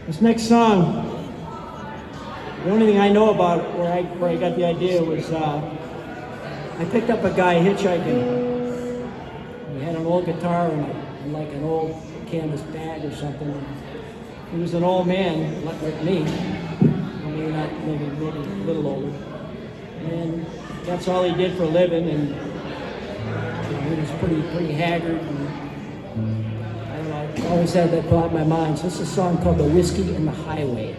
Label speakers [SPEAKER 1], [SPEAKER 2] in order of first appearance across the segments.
[SPEAKER 1] This next song, the only thing I know about it, where I got the idea was I picked up a guy hitchhiking. He had an old guitar and like an old canvas bag or something. He was an old man, like me. Maybe not, maybe a little older. And that's all he did for a living. And he was pretty haggard. And, I don't know. I always had that thought in my mind. So this is a song called "The Whiskey and the Highway."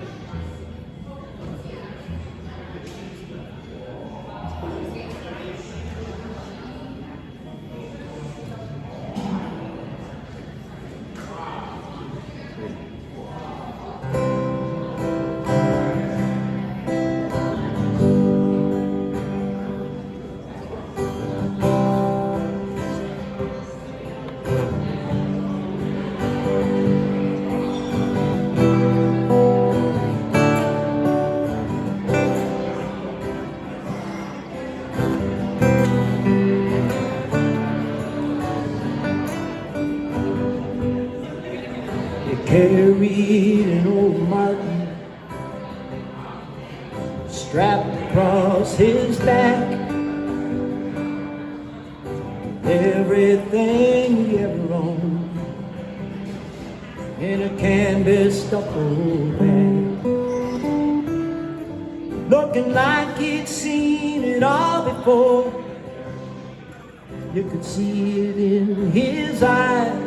[SPEAKER 1] Carried an old Martin strapped across his back, everything he ever owned in a canvas duffel bag, looking like he'd seen it all before. You could see it in his eyes.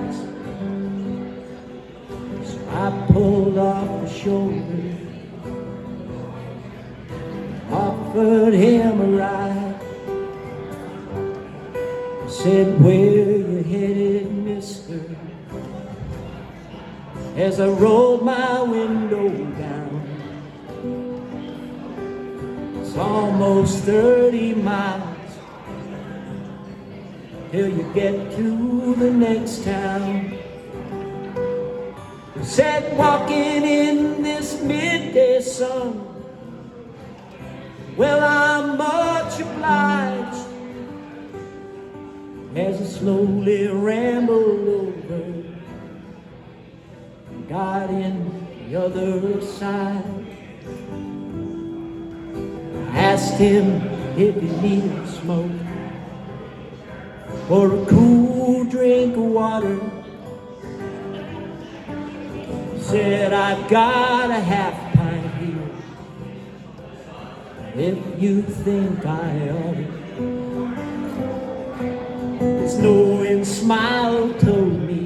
[SPEAKER 1] I pulled off the shoulder, offered him a ride. Said, "Where you headed, mister?" As I rolled my window down. It's almost 30 miles till you get to the next town. Said, "Walking in this midday sun, well, I'm much obliged." As I slowly rambled over, got in the other side. I asked him if he needed a smoke or a cool drink of water. Said, "I've got a half pint here, if you think I ought to." His knowing smile told me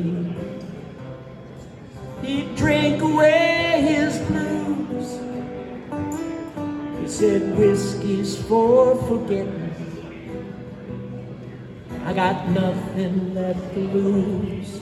[SPEAKER 1] he'd drink away his blues. He said, "Whiskey's for forgetting, I got nothing left to lose."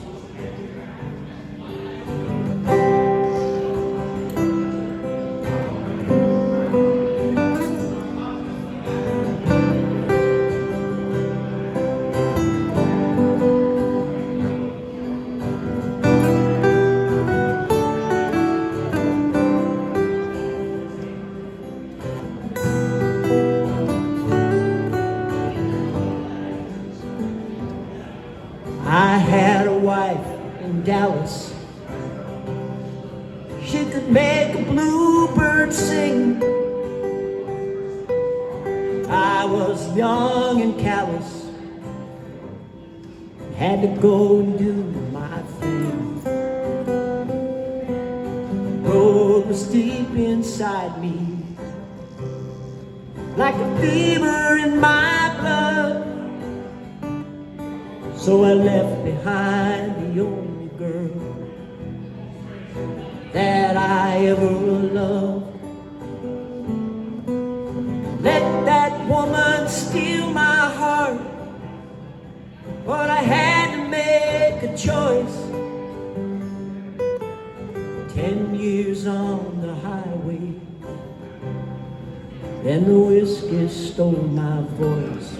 [SPEAKER 1] I had a wife in Dallas. She could make a bluebird sing. I was young and callous, had to go and do my thing. The road was deep inside me, like a fever in my blood. So I left behind the only girl that I ever loved. Let that woman steal my heart, but I had to make a choice. 10 years on the highway, then the whiskey stole my voice.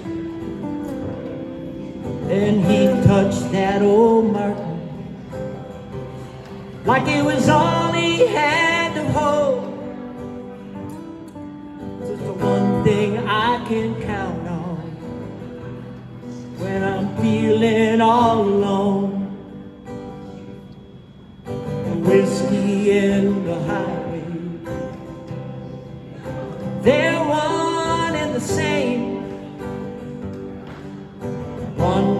[SPEAKER 1] And he touched that old Martin like it was all he had to hold. Just the one thing I can count on when I'm feeling all alone. The whiskey in the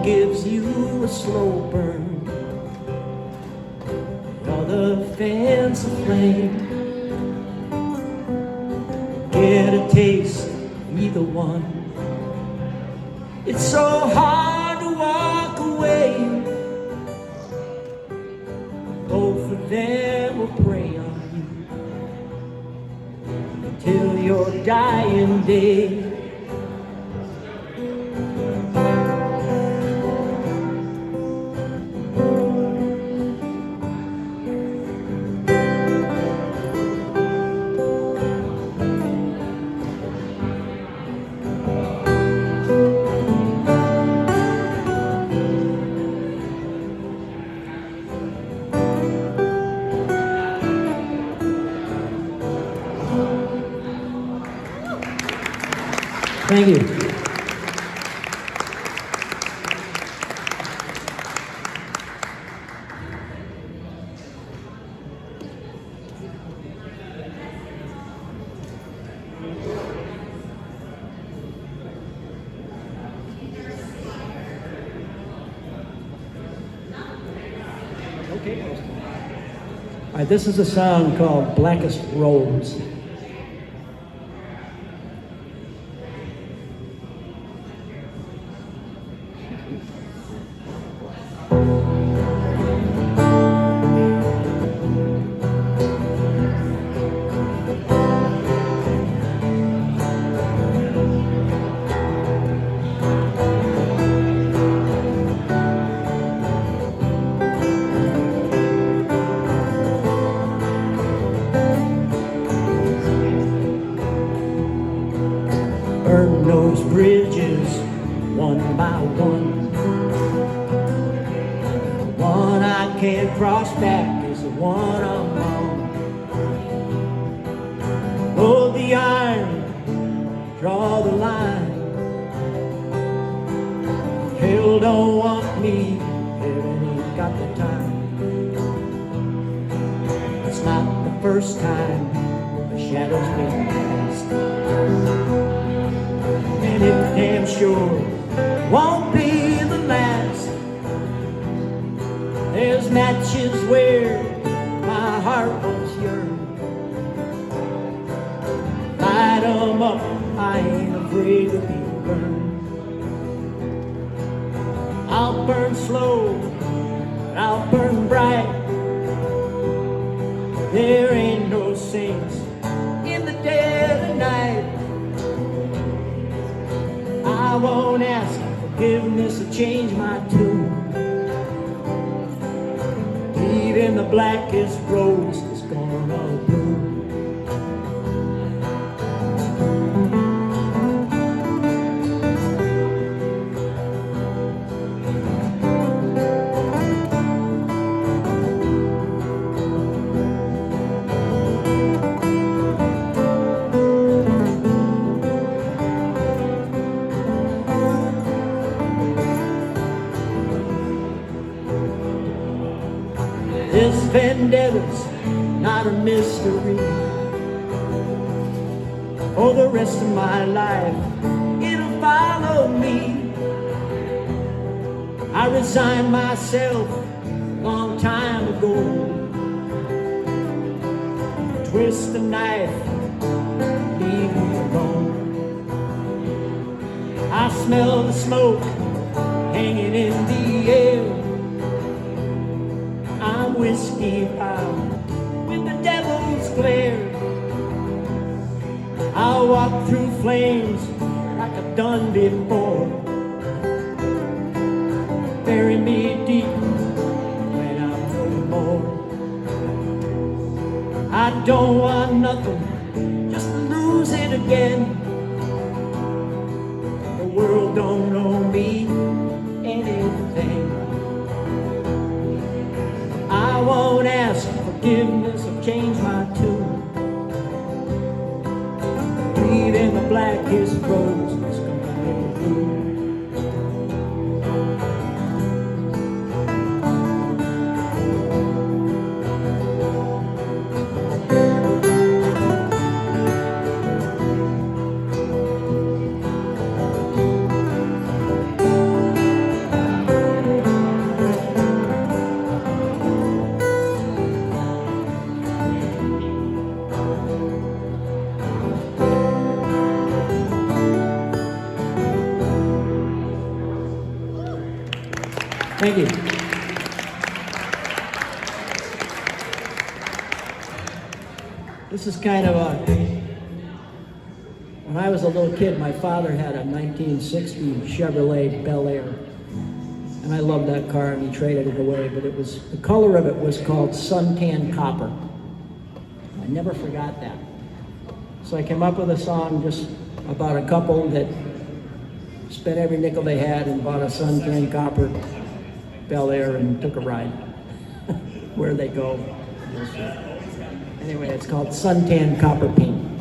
[SPEAKER 1] gives you a slow burn, the other fans a flame. Get a taste of either one. It's so hard to walk away. Both of them will prey on you till your dying day. Thank you. Okay. All right, this is a song called Blackest Rose. Burn those bridges one by one. The one I can't cross back is the one I'm on. Hold the iron, draw the line. Hell don't want me, heaven ain't got the time. It's not the first time the shadow's been cast, and it damn sure won't be the last. There's matches where my heart once yearned. Light 'em up, I ain't afraid to be burned. I'll burn slow, I'll burn bright. There ain't no saints in the dead of night. I won't ask forgiveness or change my tune. Even the blackest rose is gonna bloom. This vendetta's not a mystery. For the rest of my life, it'll follow me. I resigned myself a long time ago. Twist the knife, leave me alone. I smell the smoke hanging in the air. I'm whiskey bound with the devil's glare. I'll walk through flames like I've done before. Bury me deep when I'm no more. I don't want nothing, just to lose it again. The world don't know me anything. I won't ask forgiveness or change my tune. Even the blackest rose is gonna bloom. Thank you. This is kind of a, when I was a little kid, my father had a 1960 Chevrolet Bel Air. And I loved that car, and he traded it away, but it was, the color of it was called Suntan Copper. I never forgot that. So I came up with a song just about a couple that spent every nickel they had and bought a Suntan Copper Bel Air and took a ride. Where they go. Anyway, it's called Suntan Copper Paint.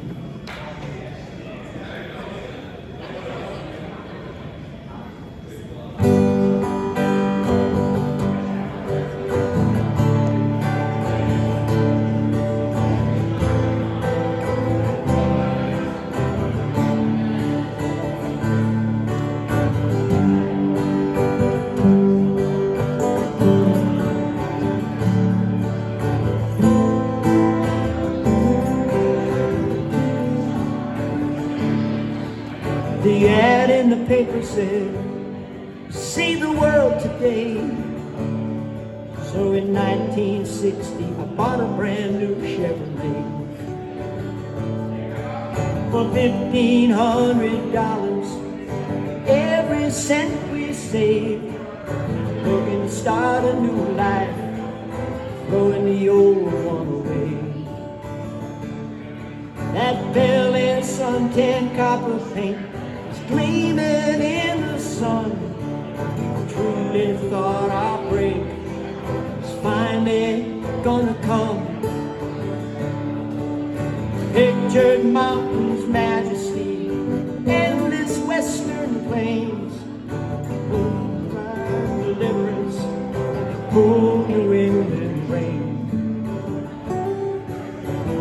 [SPEAKER 1] The ad in the paper said, see the world today. So in 1960, I bought a brand new Chevrolet for $1,500. Every cent we saved, looking to start a new life, throwing the old one away. That Bel Air Suntan Copper paint gleaming in the sun. Truly thought our break was finally gonna come. Pictured mountains, majesty, endless western plains, moonlight deliverance, cool New England rain.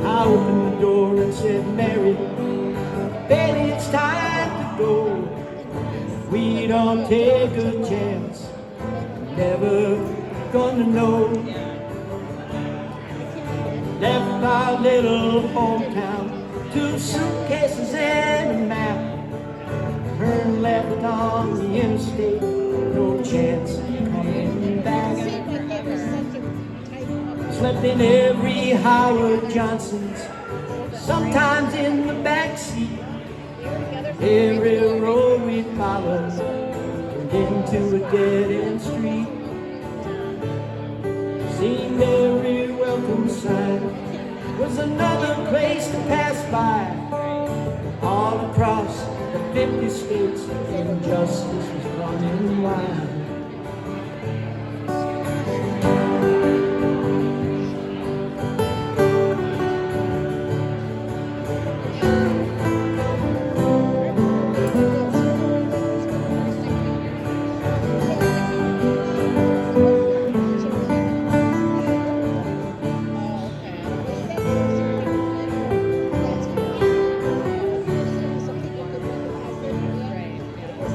[SPEAKER 1] I opened the door and said, Mary, baby, it's time to go. We don't take a chance, never gonna know. Left our little hometown, 2 suitcases and a map. Turned left on the interstate, no chance of coming back. Slept in every Howard Johnson's, sometimes in the backseat. Every road we followed turned into a dead-end street. Seemed every welcome sign was another place to pass by. All across the 50 states, injustice was running wild.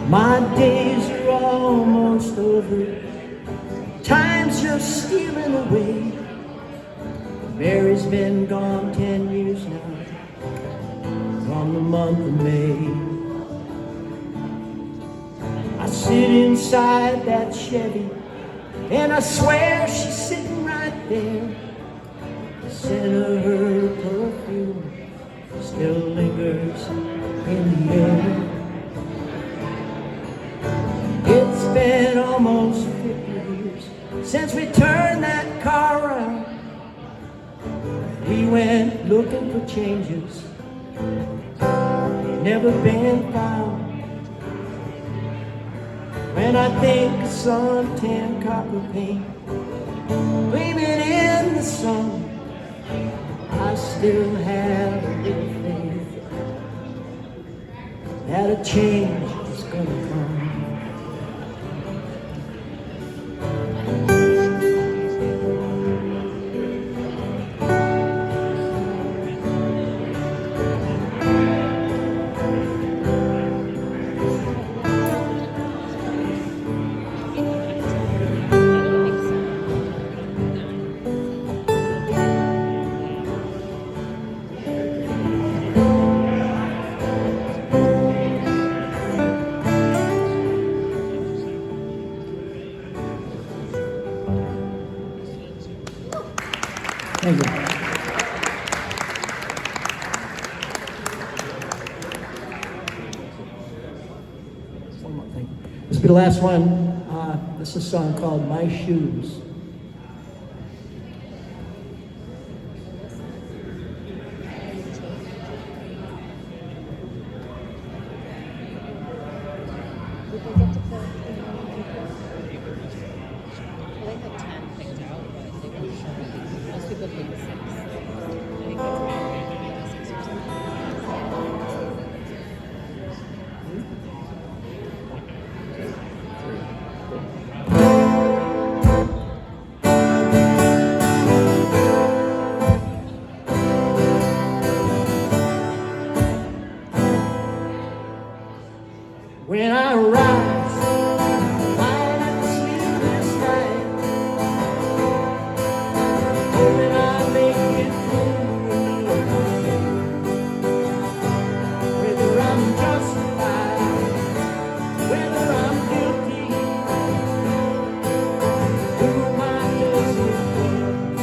[SPEAKER 1] My days are almost over, time's just stealing away. Mary's been gone 10 years now, from the month of May. I sit inside that Chevy, and I swear she's sitting right there. The scent of her perfume still lingers in the air. It's been almost 50 years since we turned that car around. We went looking for changes, never been found. When I think of suntan copper paint gleaming in the sun, I still have a little faith that a change is gonna come. be the last one. This is a song called My Shoes. When I rise, light and sleepless night, hoping I make it through. Whether I'm justified, whether I'm guilty, through my desert,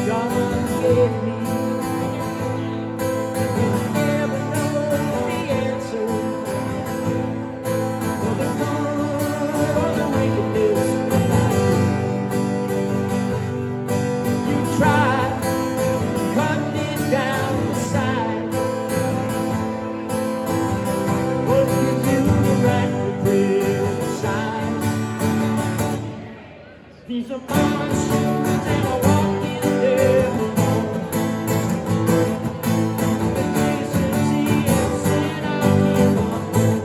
[SPEAKER 1] God gave me. You never know the answer. These are my shoes and I walk in them alone. The decency and sin I'm in my home.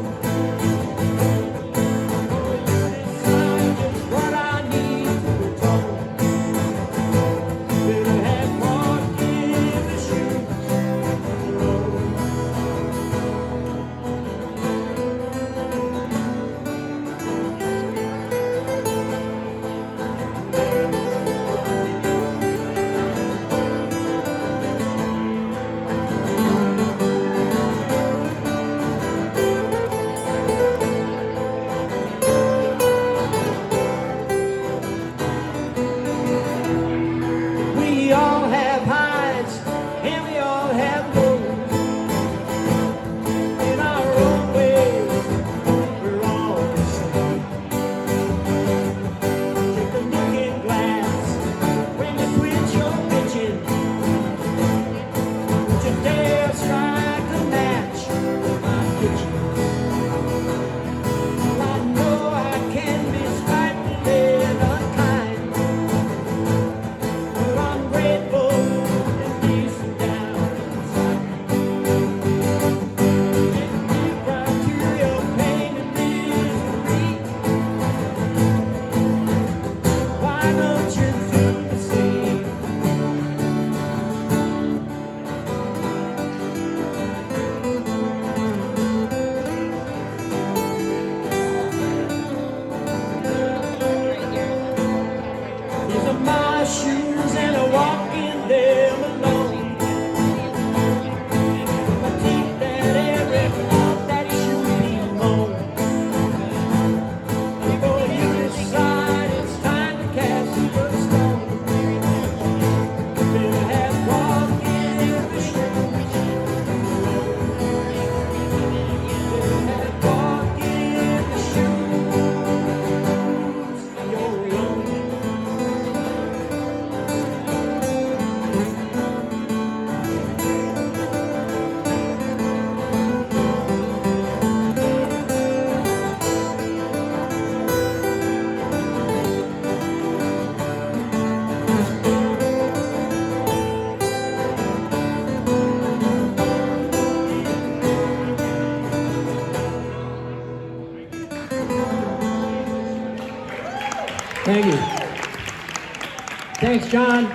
[SPEAKER 1] Oh, you decide just what I need to atone. Better have walked in the shoes alone. We all have highs and we all have lows. In our own ways, we're all the same. Take a looking glass when you quit your bitching. Today I'll strike a match in my kitchen. I know I can be spiteful and unkind, but I'm grateful and decent down inside. Get deeper to your pain and misery. Why don't you do the same? These are my shoes and I walk in them alone. My teeth and every fault that should be mown. Before you decide it's time to cast the stone, better have walked in the shoes. Better have walked in the shoes. You're alone. Thank you. Thanks, John.